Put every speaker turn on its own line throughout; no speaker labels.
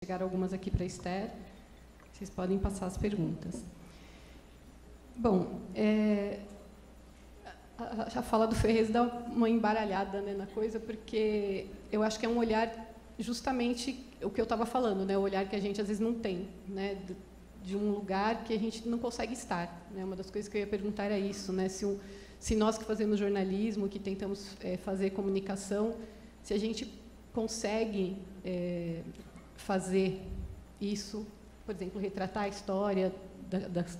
Chegaram algumas aqui para a Esther. Vocês podem passar as perguntas. Bom, a fala do Ferrez dá uma embaralhada, né, na coisa, porque eu acho que é um olhar justamente o que eu estava falando, né, o olhar que a gente às vezes não tem, né, de um lugar que a gente não consegue estar, né. Uma das coisas que eu ia perguntar era isso, né, se nós que fazemos jornalismo, que tentamos fazer comunicação, se a gente consegue fazer isso, por exemplo, retratar a história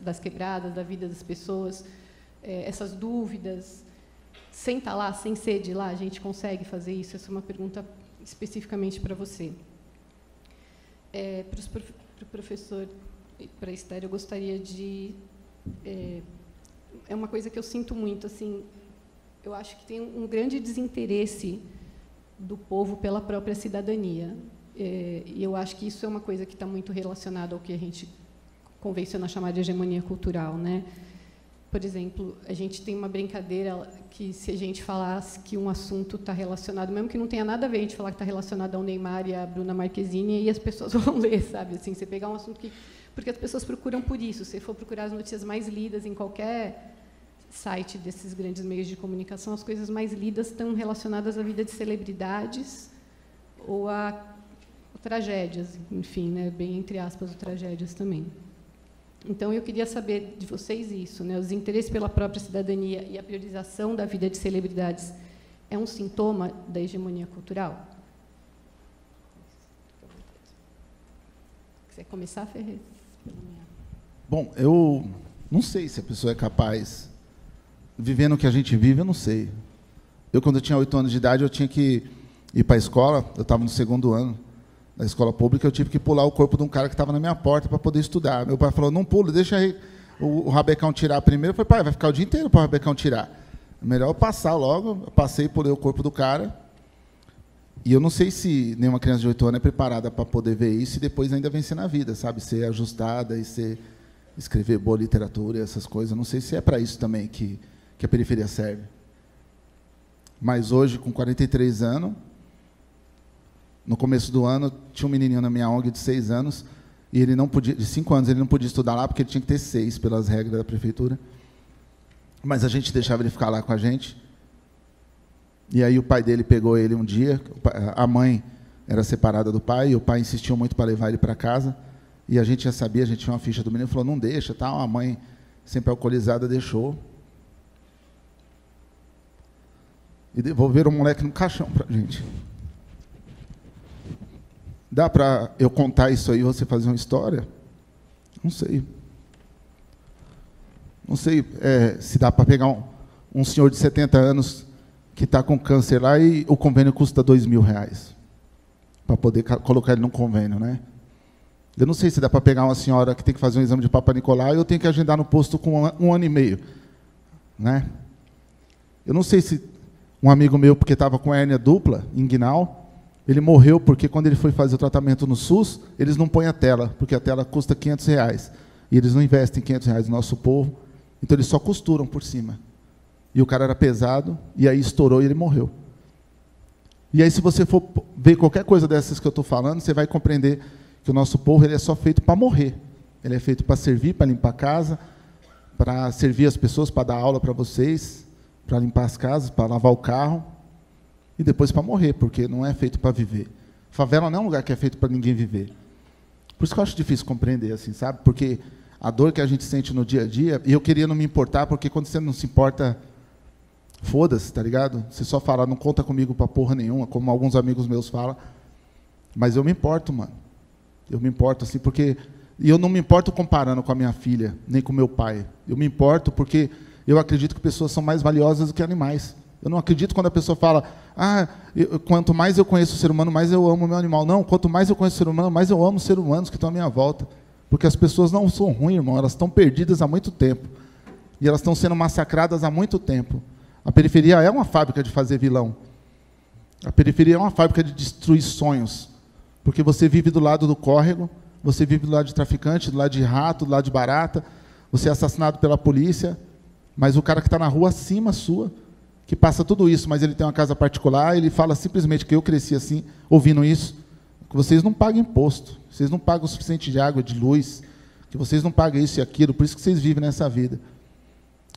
das quebradas, da vida das pessoas, essas dúvidas, sem estar lá, sem ser de lá, a gente consegue fazer isso? Essa é uma pergunta especificamente para você. Para o professor e para a Esther, eu gostaria de... É uma coisa que eu sinto muito, assim, eu acho que tem um grande desinteresse do povo pela própria cidadania. E eu acho que isso é uma coisa que está muito relacionada ao que a gente convenciona chamar de hegemonia cultural, né? Por exemplo, a gente tem uma brincadeira que, se a gente falasse que um assunto está relacionado, mesmo que não tenha nada a ver, a gente falar que está relacionado ao Neymar e à Bruna Marquezine, e as pessoas vão ler, sabe? Assim, você pegar um assunto que... Porque as pessoas procuram por isso. Se for procurar as notícias mais lidas em qualquer site desses grandes meios de comunicação, as coisas mais lidas estão relacionadas à vida de celebridades ou a tragédias, enfim, né, bem entre aspas, tragédias também. Então, eu queria saber de vocês isso, né, os interesses pela própria cidadania e a priorização da vida de celebridades é um sintoma da hegemonia cultural? Quer começar, Ferrez?
Bom, eu não sei se a pessoa é capaz, vivendo o que a gente vive, eu não sei. Eu, quando eu tinha 8 anos de idade, eu tinha que ir para a escola, eu estava no 2º ano da escola pública, eu tive que pular o corpo de um cara que estava na minha porta para poder estudar. Meu pai falou, não pula, deixa aí o rabecão tirar primeiro. Eu falei, pai, vai ficar o dia inteiro para o rabecão tirar. É melhor eu passar logo. Eu passei, pulei o corpo do cara. E eu não sei se nenhuma criança de 8 anos é preparada para poder ver isso e depois ainda vencer na vida, sabe? Ser ajustada e escrever boa literatura e essas coisas. Eu não sei se é para isso também que a periferia serve. Mas hoje, com 43 anos, no começo do ano, tinha um menininho na minha ONG de 6 anos, e ele não podia, de 5 anos, ele não podia estudar lá porque ele tinha que ter 6 pelas regras da prefeitura. Mas a gente deixava ele ficar lá com a gente. E aí o pai dele pegou ele um dia, a mãe era separada do pai, e o pai insistiu muito para levar ele para casa, e a gente já sabia, a gente tinha uma ficha do menino, falou, não deixa, tal. A mãe, sempre alcoolizada, deixou. E devolveram o moleque no caixão para a gente. Dá para eu contar isso aí e você fazer uma história? Não sei. Não sei se dá para pegar um senhor de 70 anos que está com câncer lá e o convênio custa R$2.000 para poder colocar ele num convênio, né? Eu não sei se dá para pegar uma senhora que tem que fazer um exame de Papa Nicolau e eu tenho que agendar no posto com um ano e meio, né? Eu não sei se um amigo meu, porque estava com hérnia dupla, inguinal, ele morreu porque, quando ele foi fazer o tratamento no SUS, eles não põem a tela, porque a tela custa R$500. E eles não investem R$500 no nosso povo, então eles só costuram por cima. E o cara era pesado, e aí estourou e ele morreu. E aí, se você for ver qualquer coisa dessas que eu estou falando, você vai compreender que o nosso povo ele é só feito para morrer. Ele é feito para servir, para limpar a casa, para servir as pessoas, para dar aula para vocês, para limpar as casas, para lavar o carro, e depois para morrer, porque não é feito para viver. Favela não é um lugar que é feito para ninguém viver. Por isso que eu acho difícil compreender, assim, sabe? Porque a dor que a gente sente no dia a dia, e eu queria não me importar, porque quando você não se importa, foda-se, tá ligado? Você só fala, não conta comigo para porra nenhuma, como alguns amigos meus falam. Mas eu me importo, mano. Eu me importo, assim, porque... E eu não me importo comparando com a minha filha, nem com meu pai. Eu me importo porque eu acredito que pessoas são mais valiosas do que animais. Eu não acredito quando a pessoa fala, quanto mais eu conheço o ser humano, mais eu amo o meu animal. Não, quanto mais eu conheço o ser humano, mais eu amo os seres humanos que estão à minha volta. Porque as pessoas não são ruins, irmão, elas estão perdidas há muito tempo. E elas estão sendo massacradas há muito tempo. A periferia é uma fábrica de fazer vilão. A periferia é uma fábrica de destruir sonhos. Porque você vive do lado do córrego, você vive do lado de traficante, do lado de rato, do lado de barata, você é assassinado pela polícia, mas o cara que está na rua acima sua, que passa tudo isso, mas ele tem uma casa particular, ele fala simplesmente que eu cresci assim, ouvindo isso, que vocês não pagam imposto, vocês não pagam o suficiente de água, de luz, que vocês não pagam isso e aquilo, por isso que vocês vivem nessa vida.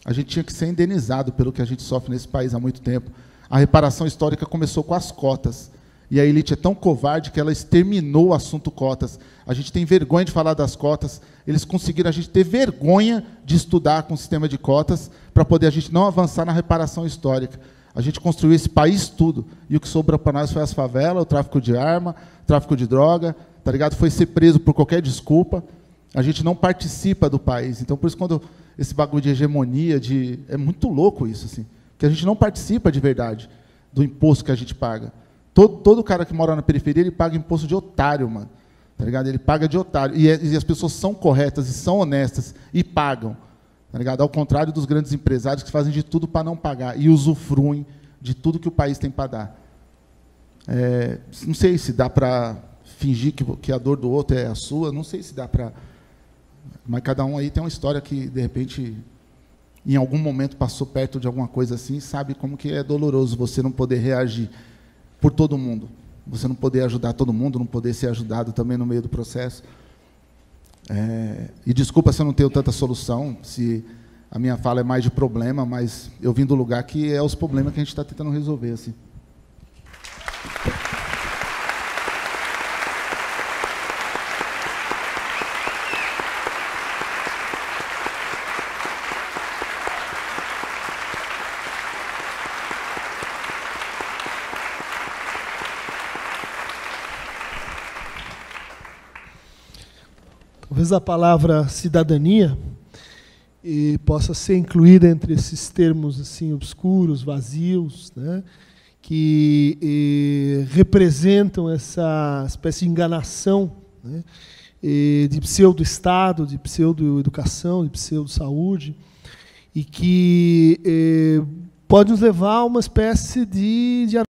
A gente tinha que ser indenizado pelo que a gente sofre nesse país há muito tempo. A reparação histórica começou com as cotas, e a elite é tão covarde que ela exterminou o assunto cotas. A gente tem vergonha de falar das cotas, eles conseguiram a gente ter vergonha de estudar com o sistema de cotas, para poder a gente não avançar na reparação histórica. A gente construiu esse país tudo, e o que sobrou para nós foi as favelas, o tráfico de arma, o tráfico de droga, tá ligado? Foi ser preso por qualquer desculpa. A gente não participa do país. Então, por isso, quando esse bagulho de hegemonia, é muito louco isso, assim, que a gente não participa de verdade do imposto que a gente paga. Todo cara que mora na periferia, ele paga imposto de otário, mano. Tá ligado? Ele paga de otário. E as pessoas são corretas e são honestas e pagam. Tá ligado? Ao contrário dos grandes empresários que fazem de tudo para não pagar e usufruem de tudo que o país tem para dar. Não sei se dá para fingir que a dor do outro é a sua, não sei se dá para... Mas cada um aí tem uma história que, de repente, em algum momento passou perto de alguma coisa assim, e sabe como que é doloroso você não poder reagir por todo mundo. Você não poder ajudar todo mundo, não poder ser ajudado também no meio do processo. E desculpa se eu não tenho tanta solução, se a minha fala é mais de problema, mas eu vim do lugar que é os problemas que a gente está tentando resolver, assim.
Talvez a palavra cidadania possa ser incluída entre esses termos assim obscuros, vazios, né, que representam essa espécie de enganação, né, de pseudo-estado, de pseudo-educação, de pseudo-saúde, e que pode nos levar a uma espécie de